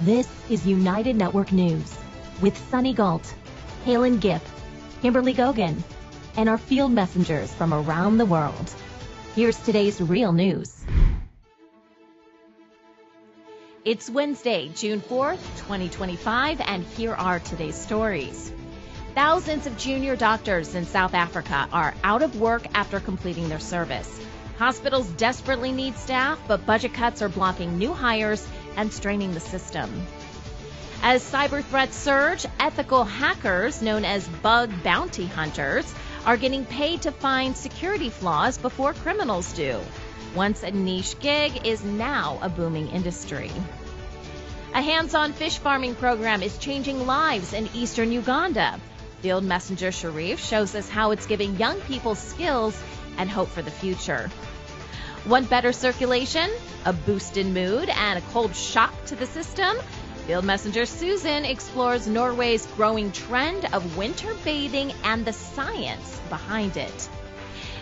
This is United Network News with Sunny Galt, Calen, Kimberly Gogan, and our field messengers from around the world. Here's today's real news. It's Wednesday, June 4th, 2025, and here are today's stories. Thousands of junior doctors in South Africa are out of work after completing their service. Hospitals desperately need staff, but budget cuts are blocking new hires and straining the system. As cyber threats surge, ethical hackers known as bug bounty hunters are getting paid to find security flaws before criminals do. Once a niche gig is now a booming industry. A hands-on fish farming program is changing lives in eastern Uganda. Field Messenger Sharif shows us how it's giving young people skills and hope for the future. Want better circulation, a boost in mood, and a cold shock to the system? Field Messenger Susan explores Norway's growing trend of winter bathing and the science behind it.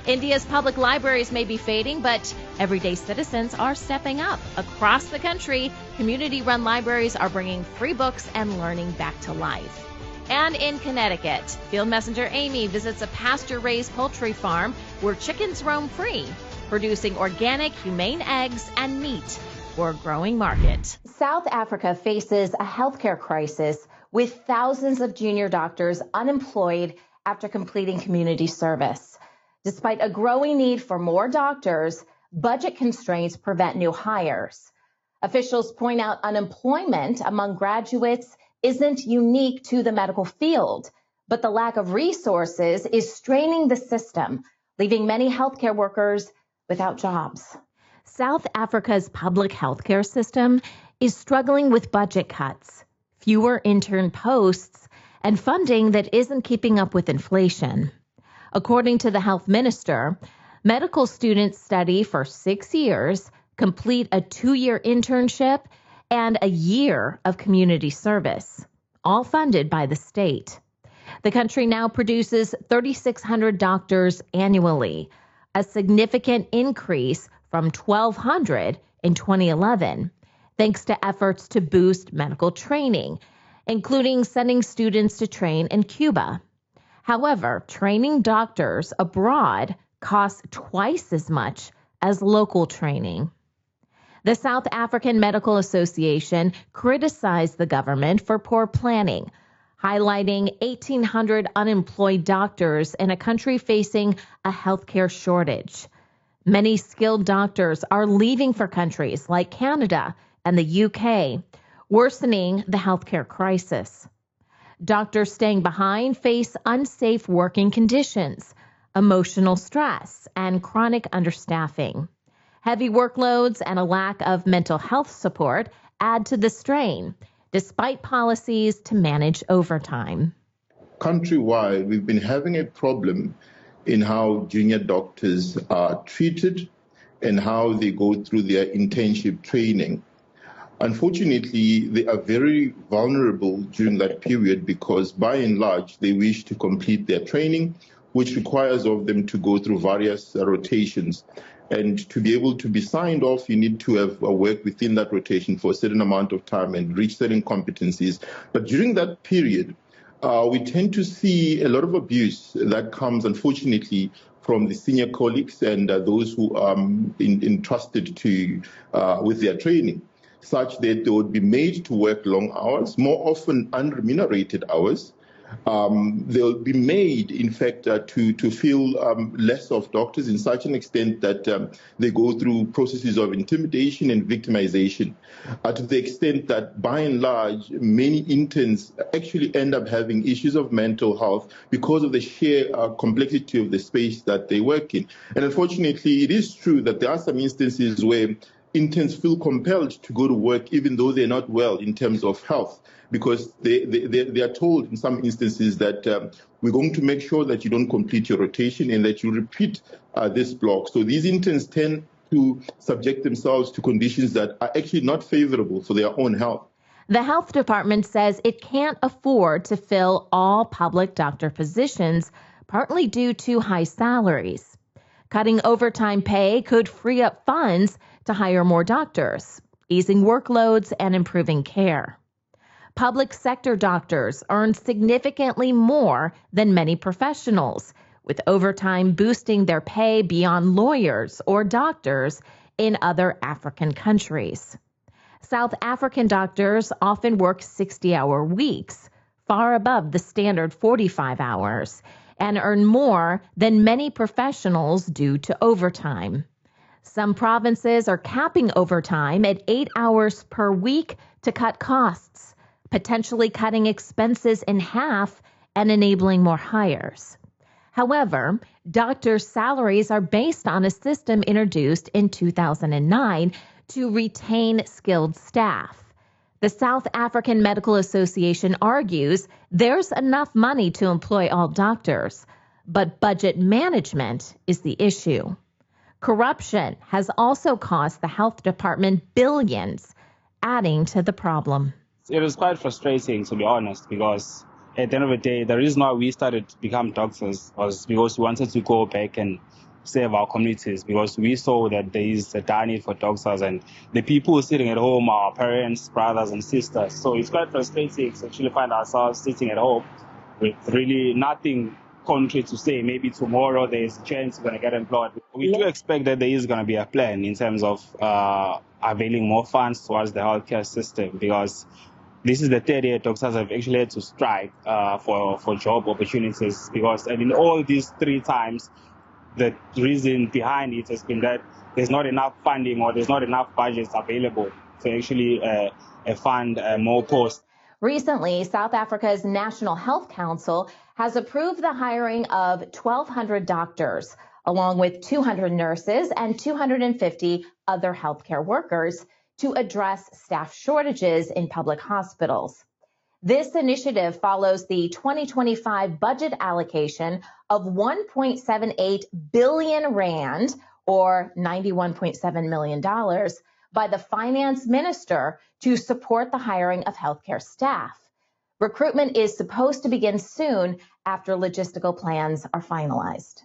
India's public libraries may be fading, but everyday citizens are stepping up. Across the country, community-run libraries are bringing free books and learning back to life. And in Connecticut, Field Messenger Amy visits a pasture-raised poultry farm where chickens roam free, producing organic, humane eggs and meat for a growing market. South Africa faces a healthcare crisis with thousands of junior doctors unemployed after completing community service. Despite a growing need for more doctors, budget constraints prevent new hires. Officials point out unemployment among graduates isn't unique to the medical field, but the lack of resources is straining the system, leaving many healthcare workers without jobs. South Africa's public healthcare system is struggling with budget cuts, fewer intern posts, and funding that isn't keeping up with inflation. According to the health minister, medical students study for 6 years, complete a 2-year internship, and a year of community service, all funded by the state. The country now produces 3,600 doctors annually, a significant increase from 1,200 in 2011, thanks to efforts to boost medical training, including sending students to train in Cuba. However, training doctors abroad costs twice as much as local training. The South African Medical Association criticized the government for poor planning, highlighting 1,800 unemployed doctors in a country facing a healthcare shortage. Many skilled doctors are leaving for countries like Canada and the UK, worsening the healthcare crisis. Doctors staying behind face unsafe working conditions, emotional stress, and chronic understaffing. Heavy workloads and a lack of mental health support add to the strain, despite policies to manage overtime. Countrywide, we've been having a problem in how junior doctors are treated and how they go through their internship training. Unfortunately, they are very vulnerable during that period because, by and large, they wish to complete their training, which requires of them to go through various rotations. And to be able to be signed off, you need to have worked within that rotation for a certain amount of time and reach certain competencies. But during that period, we tend to see a lot of abuse that comes, unfortunately, from the senior colleagues and those who are entrusted to with their training, such that they would be made to work long hours, more often unremunerated hours. They'll be made, in fact, to feel less of doctors in such an extent that they go through processes of intimidation and victimization, to the extent that, by and large, many interns actually end up having issues of mental health because of the sheer complexity of the space that they work in. And unfortunately, it is true that there are some instances where interns feel compelled to go to work even though they're not well in terms of health, because they are told in some instances that we're going to make sure that you don't complete your rotation and that you repeat this block. So these interns tend to subject themselves to conditions that are actually not favorable for their own health. The health department says it can't afford to fill all public doctor positions, partly due to high salaries. Cutting overtime pay could free up funds to hire more doctors. easing workloads and improving care. Public sector doctors earn significantly more than many professionals, with overtime boosting their pay beyond lawyers or doctors in other African countries. South African doctors often work 60-hour weeks, far above the standard 45 hours, and earn more than many professionals due to overtime. Some provinces are capping overtime at 8 hours per week to cut costs, potentially cutting expenses in half and enabling more hires. However, doctors' salaries are based on a system introduced in 2009 to retain skilled staff. The South African Medical Association argues there's enough money to employ all doctors, but budget management is the issue. Corruption has also cost the health department billions, adding to the problem. It was quite frustrating, to be honest, because at the end of the day, the reason why we started to become doctors was because we wanted to go back and save our communities, because we saw that there is a dire need for doctors, and the people sitting at home are our parents, brothers and sisters. So it's quite frustrating to actually find ourselves sitting at home with really nothing contrary to say. Maybe tomorrow there's a chance we're going to get employed. We do expect that there is going to be a plan in terms of availing more funds towards the healthcare system, because this is the third year doctors have actually had to strike for job opportunities, because in all these 3 times, the reason behind it has been that there's not enough funding or there's not enough budgets available to actually fund more posts. Recently, South Africa's National Health Council has approved the hiring of 1,200 doctors, along with 200 nurses and 250 other healthcare workers to address staff shortages in public hospitals. This initiative follows the 2025 budget allocation of 1.78 billion rand, or $91.7 million, by the finance minister to support the hiring of healthcare staff. Recruitment is supposed to begin soon after logistical plans are finalized.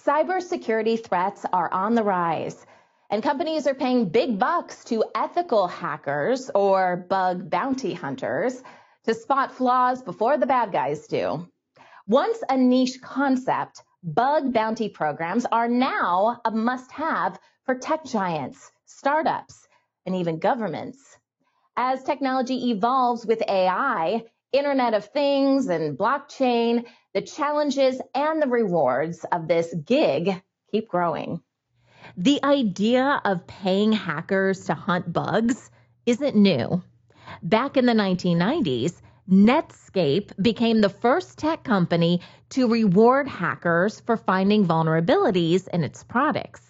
Cybersecurity threats are on the rise, and companies are paying big bucks to ethical hackers or bug bounty hunters to spot flaws before the bad guys do. Once a niche concept, bug bounty programs are now a must-have for tech giants, startups, and even governments. As technology evolves with AI, Internet of Things, and blockchain, the challenges and the rewards of this gig keep growing. The idea of paying hackers to hunt bugs isn't new. Back in the 1990s, Netscape became the first tech company to reward hackers for finding vulnerabilities in its products.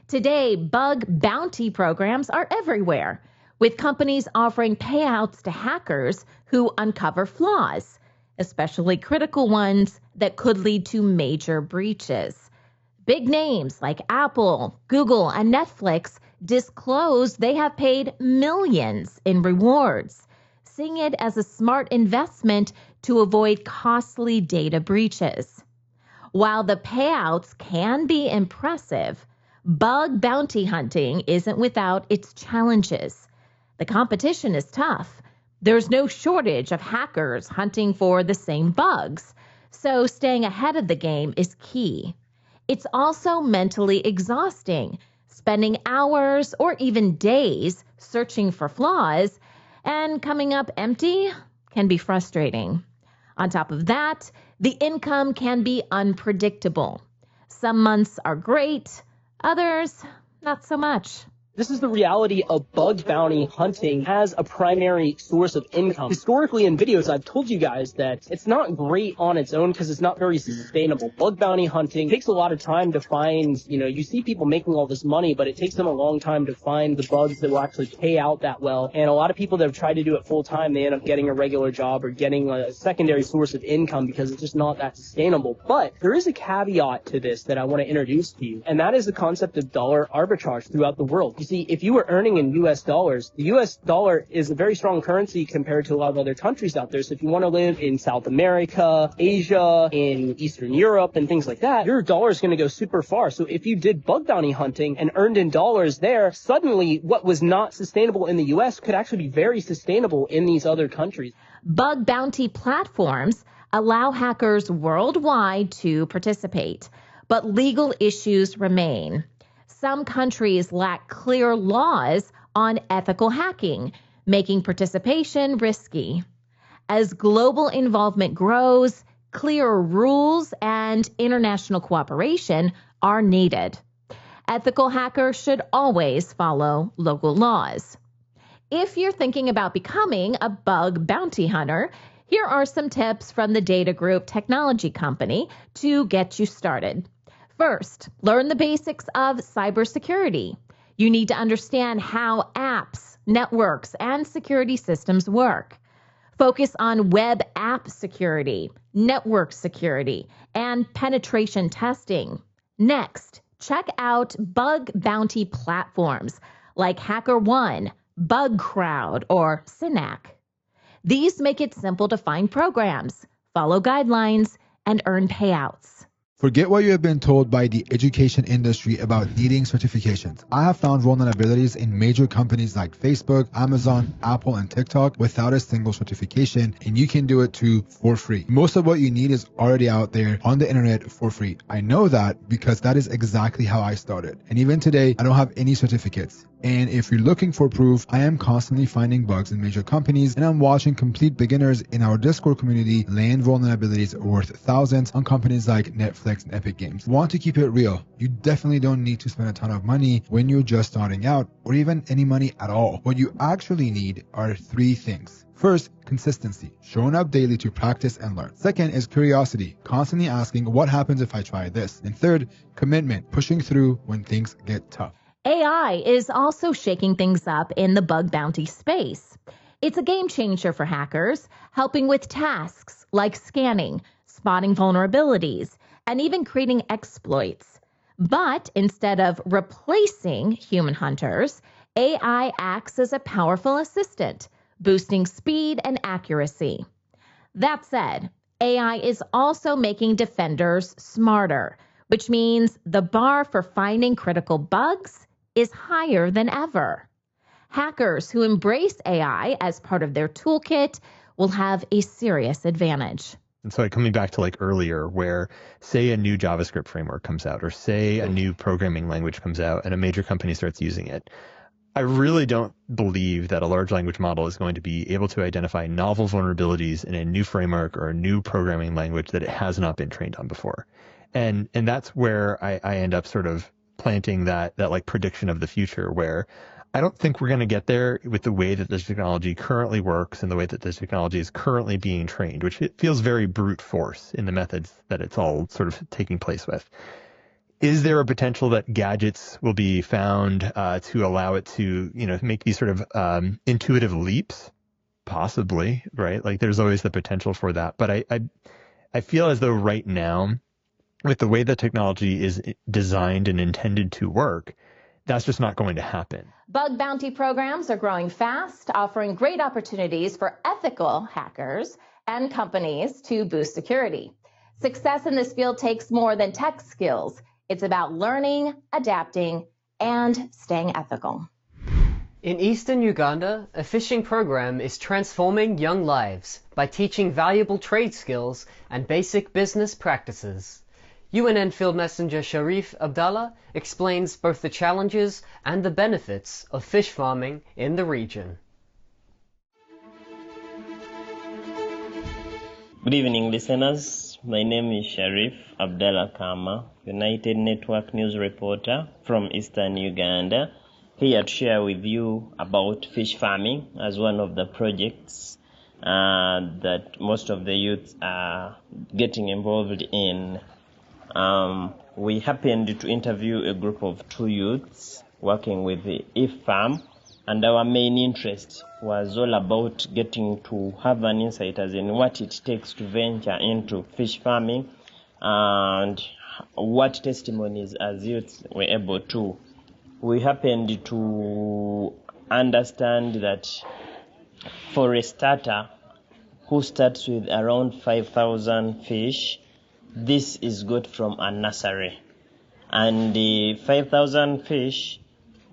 Today, bug bounty programs are everywhere, with companies offering payouts to hackers who uncover flaws, especially critical ones that could lead to major breaches. Big names like Apple, Google, and Netflix disclose they have paid millions in rewards, seeing it as a smart investment to avoid costly data breaches. While the payouts can be impressive, bug bounty hunting isn't without its challenges. The competition is tough. There's no shortage of hackers hunting for the same bugs, so staying ahead of the game is key. It's also mentally exhausting, spending hours or even days searching for flaws, and coming up empty can be frustrating. On top of that, the income can be unpredictable. Some months are great, others not so much. This is the reality of bug bounty hunting as a primary source of income. Historically in videos, I've told you guys that it's not great on its own because it's not very sustainable. Bug bounty hunting takes a lot of time to find, you see people making all this money, but it takes them a long time to find the bugs that will actually pay out that well. And a lot of people that have tried to do it full time, they end up getting a regular job or getting a secondary source of income because it's just not that sustainable. But there is a caveat to this that I want to introduce to you, and that is the concept of dollar arbitrage throughout the world. You see, if you were earning in US dollars, the US dollar is a very strong currency compared to a lot of other countries out there. So if you want to live in South America, Asia, in Eastern Europe, and things like that, your dollar is going to go super far. So if you did bug bounty hunting and earned in dollars there, suddenly what was not sustainable in the US could actually be very sustainable in these other countries. Bug bounty platforms allow hackers worldwide to participate, but legal issues remain. Some countries lack clear laws on ethical hacking, making participation risky. As global involvement grows, clearer rules and international cooperation are needed. Ethical hackers should always follow local laws. If you're thinking about becoming a bug bounty hunter, here are some tips from the Data Group technology company to get you started. First, learn the basics of cybersecurity. You need to understand how apps, networks, and security systems work. Focus on web app security, network security, and penetration testing. Next, check out bug bounty platforms like HackerOne, BugCrowd, or Synac. These make it simple to find programs, follow guidelines, and earn payouts. Forget what you have been told by the education industry about needing certifications. I have found vulnerabilities in major companies like Facebook, Amazon, Apple, and TikTok without a single certification, and you can do it too for free. Most of what you need is already out there on the internet for free. I know that because that is exactly how I started. And even today, I don't have any certificates. And if you're looking for proof, I am constantly finding bugs in major companies, and I'm watching complete beginners in our Discord community land vulnerabilities worth thousands on companies like Netflix and Epic Games. Want to keep it real? You definitely don't need to spend a ton of money when you're just starting out, or even any money at all. What you actually need are 3 things. First, consistency, showing up daily to practice and learn. Second is curiosity, constantly asking what happens if I try this. And third, commitment, pushing through when things get tough. AI is also shaking things up in the bug bounty space. It's a game changer for hackers, helping with tasks like scanning, spotting vulnerabilities, and even creating exploits. But instead of replacing human hunters, AI acts as a powerful assistant, boosting speed and accuracy. That said, AI is also making defenders smarter, which means the bar for finding critical bugs is higher than ever. Hackers who embrace AI as part of their toolkit will have a serious advantage. And so coming back to like earlier where say a new JavaScript framework comes out or say a new programming language comes out and a major company starts using it, I really don't believe that a large language model is going to be able to identify novel vulnerabilities in a new framework or a new programming language that it has not been trained on before. And that's where I end up sort of planting that like prediction of the future where I don't think we're going to get there with the way that this technology currently works and the way that this technology is currently being trained, which it feels very brute force in the methods that it's all sort of taking place with. Is there a potential that gadgets will be found to allow it to, make these sort of intuitive leaps? Possibly, right? Like there's always the potential for that. But I feel as though right now, with the way the technology is designed and intended to work, that's just not going to happen. Bug bounty programs are growing fast, offering great opportunities for ethical hackers and companies to boost security. Success in this field takes more than tech skills. It's about learning, adapting, and staying ethical. In eastern Uganda, a fishing program is transforming young lives by teaching valuable trade skills and basic business practices. UNN Field Messenger Sharif Abdallah explains both the challenges and the benefits of fish farming in the region. Good evening, listeners. My name is Sharif Abdallah Kama, United Network news reporter from Eastern Uganda, here to share with you about fish farming as one of the projects that most of the youth are getting involved in. We happened to interview a group of 2 youths working with the If Farm, and our main interest was all about getting to have an insight as in what it takes to venture into fish farming and what testimonies as youths were able to we happened to understand that for a starter who starts with around 5,000 fish, this is got from a nursery. And the 5,000 fish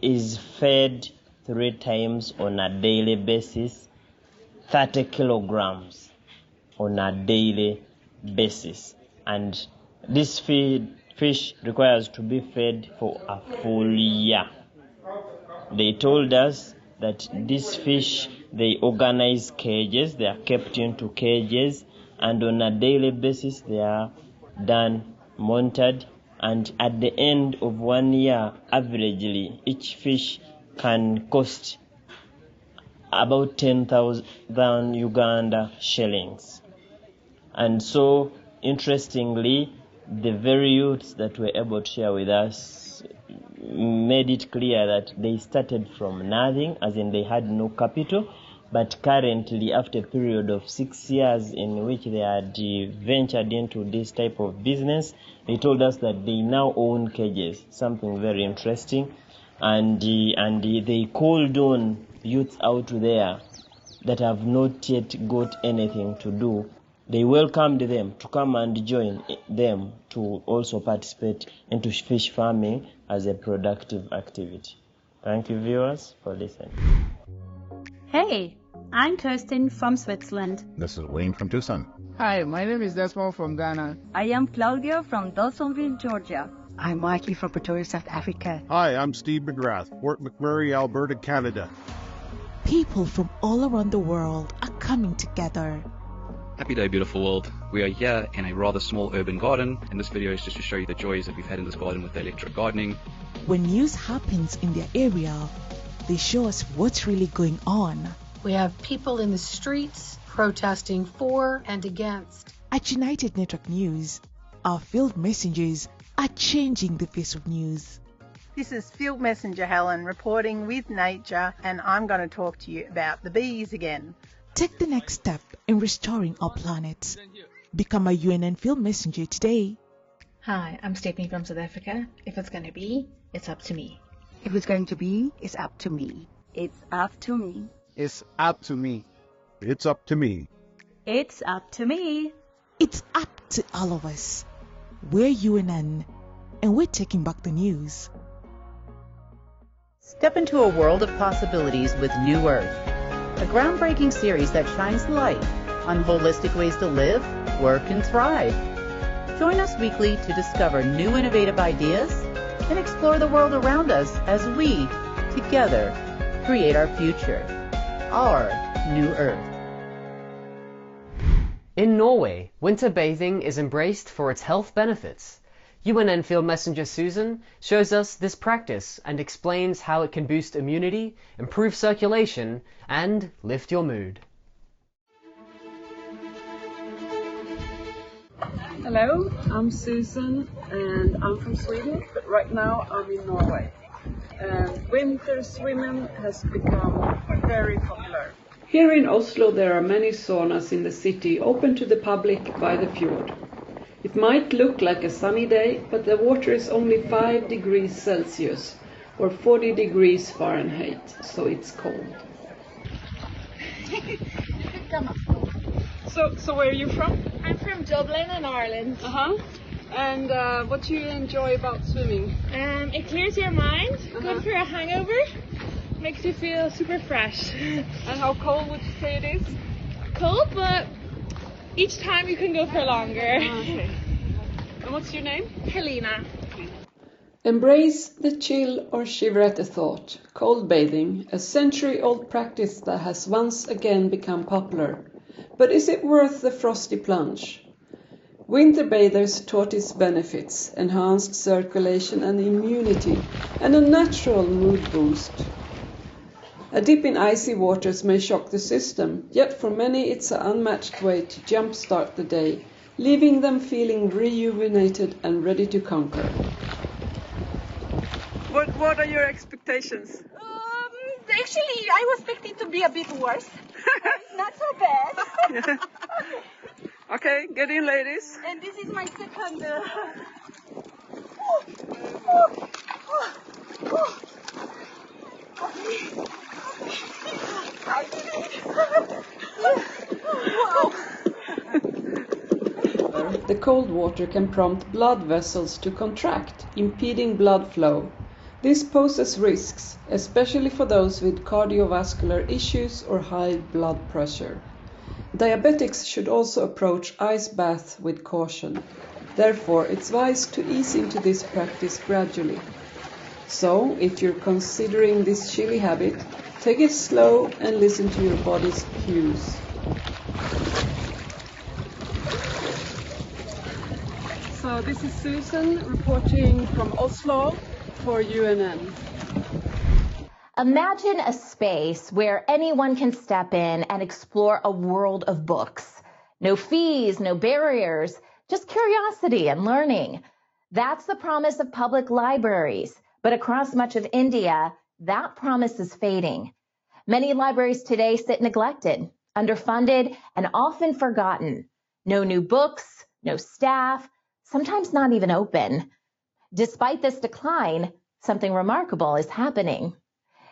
is fed 3 times on a daily basis, 30 kilograms on a daily basis. And this fish requires to be fed for a full year. They told us that these fish, they organize cages, they are kept into cages, and on a daily basis they are done, monitored, and at the end of 1 year, averagely, each fish can cost about 10,000 Uganda shillings. And so, interestingly, the very youths that were able to share with us made it clear that they started from nothing, as in they had no capital, but currently, after a period of 6 years in which they had ventured into this type of business, they told us that they now own cages, something very interesting, and they called on youths out there that have not yet got anything to do. They welcomed them to come and join them to also participate into fish farming as a productive activity. Thank you, viewers, for listening. Hey, I'm Kirsten from Switzerland. This is Wayne from Tucson. Hi, my name is Desmond from Ghana. I am Claudia from Dawsonville, Georgia. I'm Mikey from Pretoria, South Africa. Hi, I'm Steve McGrath, Fort McMurray, Alberta, Canada. People from all around the world are coming together. Happy day, beautiful world. We are here in a rather small urban garden, and this video is just to show you the joys that we've had in this garden with the electric gardening. When news happens in their area, they show us what's really going on. We have people in the streets protesting for and against. At United Network News, our field messengers are changing the face of news. This is Field Messenger Helen reporting with Nature, and I'm going to talk to you about the bees again. Take the next step in restoring our planet. Become a UNN Field Messenger today. Hi, I'm Stephanie from South Africa. If it's going to be, it's up to me. If it's going to be, it's up to me. It's up to me. It's up to me. It's up to me. It's up to me. It's up to all of us. We're UNN, and we're taking back the news. Step into a world of possibilities with New Earth, a groundbreaking series that shines light on holistic ways to live, work, and thrive. Join us weekly to discover new innovative ideas and explore the world around us as we, together, create our future, our New Earth. In Norway, winter bathing is embraced for its health benefits. UNN Field Messenger Susan shows us this practice and explains how it can boost immunity, improve circulation, and lift your mood. Hello, I'm Susan and I'm from Sweden, but right now I'm in Norway. Winter swimming has become very popular. Here in Oslo there are many saunas in the city open to the public by the fjord. It might look like a sunny day, but the water is only 5 degrees Celsius or 40 degrees Fahrenheit, so it's cold. So where are you from? I'm from Dublin in Ireland. And what do you enjoy about swimming? It clears your mind, good for a hangover, makes you feel super fresh. And how cold would you say it is? Cold, but each time you can go for longer. Okay. And what's your name? Helena. Embrace the chill or shiver at the thought. Cold bathing, a century-old practice that has once again become popular. But is it worth the frosty plunge? Winter bathers taught its benefits, enhanced circulation and immunity, and a natural mood boost. A dip in icy waters may shock the system, yet for many it's an unmatched way to jumpstart the day, leaving them feeling rejuvenated and ready to conquer. What are your expectations? Actually, I was expecting to be a bit worse. Not so bad. Okay, get in, ladies. And this is my second. The cold water can prompt blood vessels to contract, impeding blood flow. This poses risks, especially for those with cardiovascular issues or high blood pressure. Diabetics should also approach ice baths with caution. Therefore, it's wise to ease into this practice gradually. So, if you're considering this chilly habit, take it slow and listen to your body's cues. So this is Susan reporting from Oslo for UNN. Imagine a space where anyone can step in and explore a world of books. No fees, no barriers, just curiosity and learning. That's the promise of public libraries, but across much of India, that promise is fading. Many libraries today sit neglected, underfunded, and often forgotten. No new books, no staff, sometimes not even open. Despite this decline, something remarkable is happening.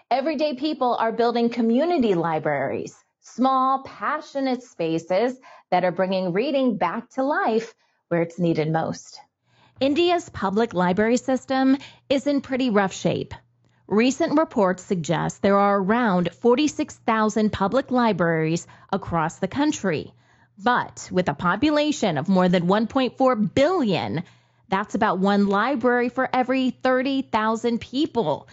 Everyday people are building community libraries, small, passionate spaces that are bringing reading back to life where it's needed most. India's public library system is in pretty rough shape. Recent reports suggest there are around 46,000 public libraries across the country. But with a population of more than 1.4 billion, that's about one library for every 30,000 people.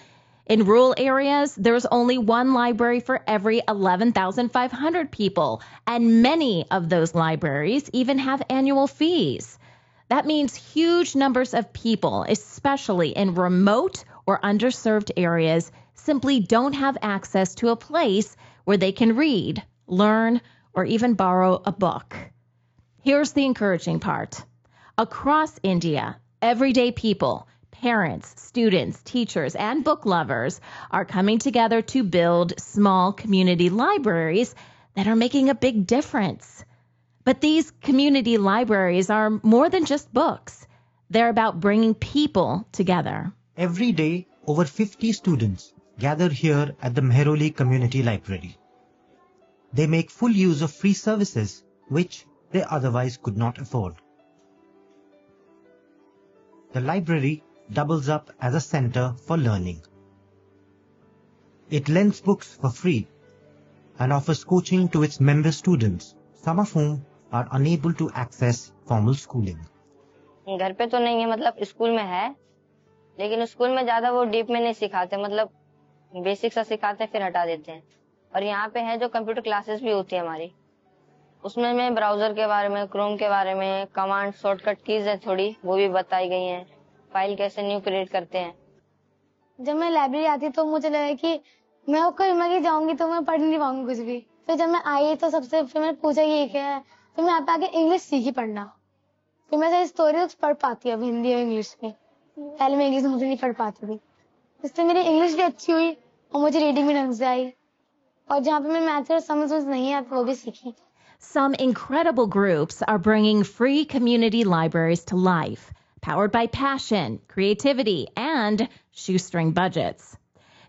In rural areas, there's only one library for every 11,500 people, and many of those libraries even have annual fees. That means huge numbers of people, especially in remote or underserved areas, simply don't have access to a place where they can read, learn, or even borrow a book. Here's the encouraging part. Across India, everyday people, parents, students, teachers, and book lovers are coming together to build small community libraries that are making a big difference. But these community libraries are more than just books. They're about bringing people together. Every day, over 50 students gather here at the Mehroli Community Library. They make full use of free services, which they otherwise could not afford. The library doubles up as a center for learning. It lends books for free and offers coaching to its member students, some of whom are unable to access formal schooling. घर पे तो नहीं है, मतलब school में है, लेकिन school में ज्यादा वो डीप में नहीं सिखाते, मतलब बेसिक सा सिखाते हैं फिर हटा देते हैं. और यहाँ पे है जो कंप्यूटर क्लासेस भी होती है हमारी, उसमें मैं ब्राउजर के बारे में, क्रोम के बारे में, कमांड शॉर्टकट कीज है थोड़ी, वो भी बताई गई हैं, फाइल कैसे न्यू क्रिएट करते हैं. जब मैं लाइब्रेरी आती तो मुझे लगा कि मैं कहीं जाऊंगी तो मैं पढ़ नहीं पाऊंगी कुछ भी. फिर जब मैं आई तो फिर मैंने पूछा ये क्या है, फिर मैं यहाँ पे आके इंग्लिश सीखी पढ़ना. फिर मैं सारी स्टोरी पढ़ पाती अब हिंदी और इंग्लिश में. पहले मैं इंग्लिश मुझे नहीं पढ़ पाती थी, इससे मेरी इंग्लिश भी अच्छी हुई और मुझे रीडिंग भी ढंग से आई. और जहाँ पे मैं मैथ और समझ नहीं आती वो भी सीखी. Some incredible groups are bringing free community libraries to life, powered by passion, creativity, and shoestring budgets.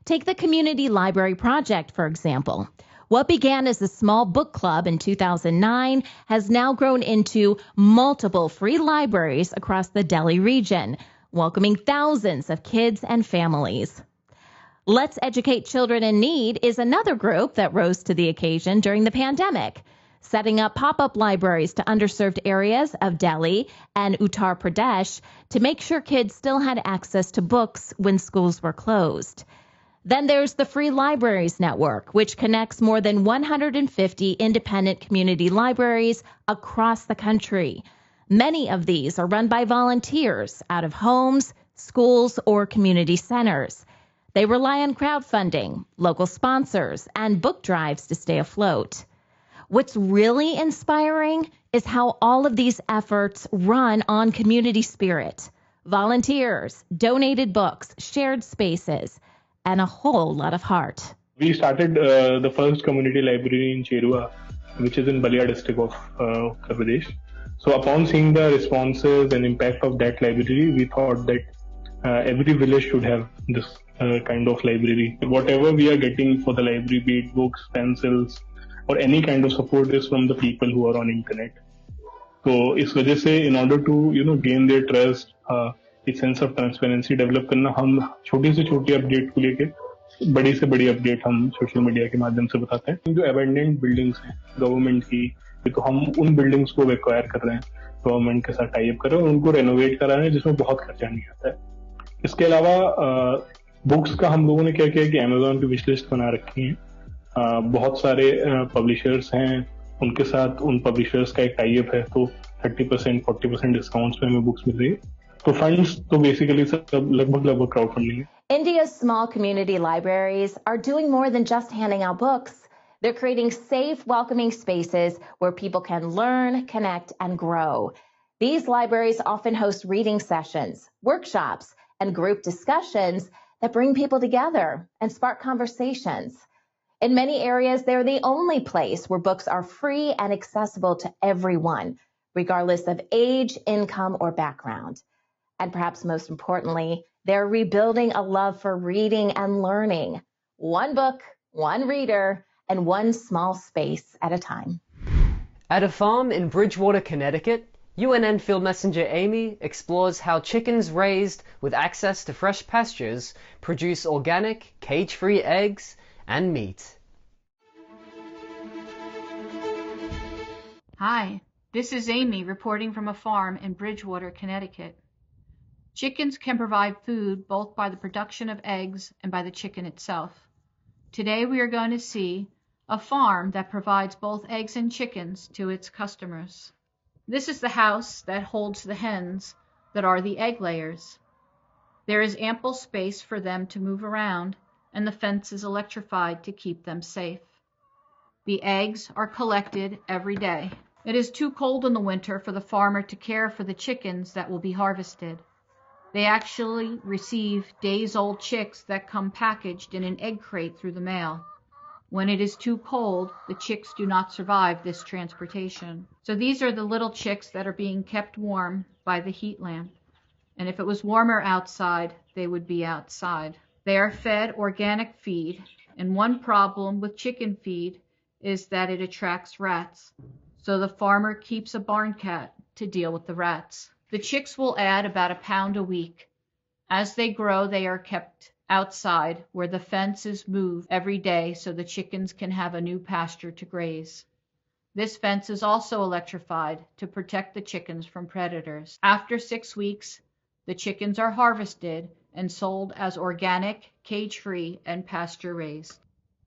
Take the Community Library Project, for example. What began as a small book club in 2009 has now grown into multiple free libraries across the Delhi region, welcoming thousands of kids and families. Let's Educate Children in Need is another group that rose to the occasion during the pandemic, setting up pop-up libraries to underserved areas of Delhi and Uttar Pradesh to make sure kids still had access to books when schools were closed. Then there's the Free Libraries Network, which connects more than 150 independent community libraries across the country. Many of these are run by volunteers out of homes, schools, or community centers. They rely on crowdfunding, local sponsors, and book drives to stay afloat. What's really inspiring is how all of these efforts run on community spirit. Volunteers, donated books, shared spaces, and a whole lot of heart. We started the first community library in Cherua, which is in Balia district of Uttar Pradesh. So upon seeing the responses and impact of that library, we thought that every village should have this kind of library. Whatever we are getting for the library, be it books, pencils, or any kind of support is from the people who are on internet. So इस वजह से in order to gain their trust, एक sense of transparency develop करना, हम छोटी से छोटी update को लेके बड़ी से बड़ी अपडेट हम सोशल मीडिया के माध्यम से बताते हैं. जो abandoned buildings हैं गवर्नमेंट की, तो हम उन बिल्डिंग्स को एक्वायर कर रहे हैं, गवर्नमेंट के साथ टाई अप कर रहे हैं और उनको रेनोवेट करा रहे हैं, जिसमें बहुत खर्चा नहीं आता है. इसके अलावा बुक्स का हम लोगों ने क्या किया कि अमेजोन की विश लिस्ट बना रखी है. बहुत सारे पब्लिशर्स हैं, उनके साथ उन पब्लिशर्स का एक टाई अप है, तो 30% 40% डिस्काउंट्स पे हमें बुक्स मिल रही है. तो फंड्स तो बेसिकली सब लगभग क्राउड फंडिंग है. India's small community libraries are doing more than just handing out books. They're creating safe, welcoming spaces where people can learn, connect, and grow. These libraries often host reading sessions, workshops, and group discussions that bring people together and spark conversations. In many areas, they're the only place where books are free and accessible to everyone, regardless of age, income, or background. And perhaps most importantly, they're rebuilding a love for reading and learning. One book, one reader, and one small space at a time. At a farm in Bridgewater, Connecticut, UNN Field Messenger Amy explores how chickens raised with access to fresh pastures produce organic, cage-free eggs and meat. Hi, this is Amy reporting from a farm in Bridgewater, Connecticut. Chickens can provide food both by the production of eggs and by the chicken itself. Today we are going to see a farm that provides both eggs and chickens to its customers. This is the house that holds the hens that are the egg layers. There is ample space for them to move around, and the fence is electrified to keep them safe. The eggs are collected every day. It is too cold in the winter for the farmer to care for the chickens that will be harvested. They actually receive days-old chicks that come packaged in an egg crate through the mail. When it is too cold, the chicks do not survive this transportation. So these are the little chicks that are being kept warm by the heat lamp. And if it was warmer outside, they would be outside. They are fed organic feed, and one problem with chicken feed is that it attracts rats. So the farmer keeps a barn cat to deal with the rats. The chicks will add about a pound a week. As they grow, they are kept outside where the fence is moved every day so the chickens can have a new pasture to graze. This fence is also electrified to protect the chickens from predators. After 6 weeks, the chickens are harvested and sold as organic, cage-free, and pasture-raised.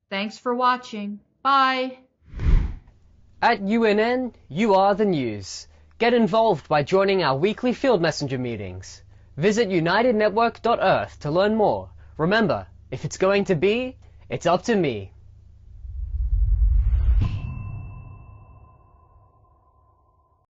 Thanks for watching. Bye! At UNN, you are the news. Get involved by joining our weekly Field Messenger meetings. Visit unitednetwork.earth to learn more. Remember, if it's going to be, it's up to me.